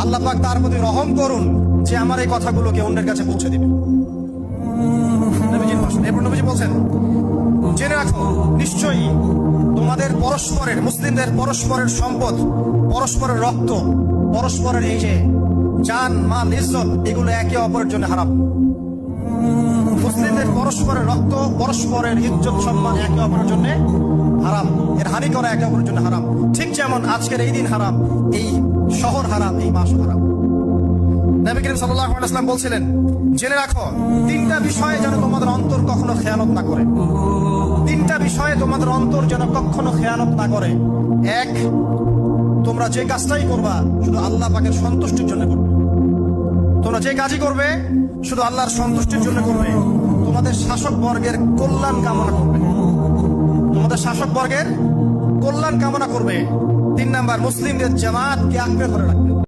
আল্লাহ পাক তার প্রতি রহম করুন যে আমার এই কথাগুলোকে অন্যের কাছে পৌঁছে দিবে। নবীজির ভাষণ। এরপর নবীজি বলছেন, জেনে রাখো নিশ্চয়ই তোমাদের পরস্পরের, মুসলিমদের পরস্পরের সম্পদ, পরস্পরের রক্ত, পরস্পরের এই যে জান মাল ইজ্জত, এগুলো একে অপরের জন্য হারাম। মুসলিমদের পরস্পরের রক্ত, পরস্পরের ইজ্জত সম্মান একে অপরের জন্য হারাম, এর হানি করা একে অপরের জন্য হারাম। ঠিক যেমন আজকের এই দিন হারাম, এই শহর হারাম, এই মাস হারাম। নবী করিম সাল্লাল্লাহু আলাইহি ওয়াসাল্লাম বলছিলেন, জেনে রাখো তিনটা বিষয়ে যেন তোমাদের অন্তর কখনো খেয়ানত না করে। তিনটা বিষয়ে তোমাদের অন্তর যেন কখনো খেয়ানত না করে। এক, তোমরা যে কাজটাই করবা শুধু আল্লাহ পাকের সন্তুষ্টির জন্য করবে। তোমরা যে কাজই করবে শুধু আল্লাহর সন্তুষ্টির জন্য করবে। তোমাদের শাসক বর্গের কল্যাণ কামনা করবে। তোমাদের শাসক বর্গের কল্যাণ কামনা করবে। 3 নাম্বার, মুসলিমদের জামাতকে আঁকড়ে ধরে রাখবে।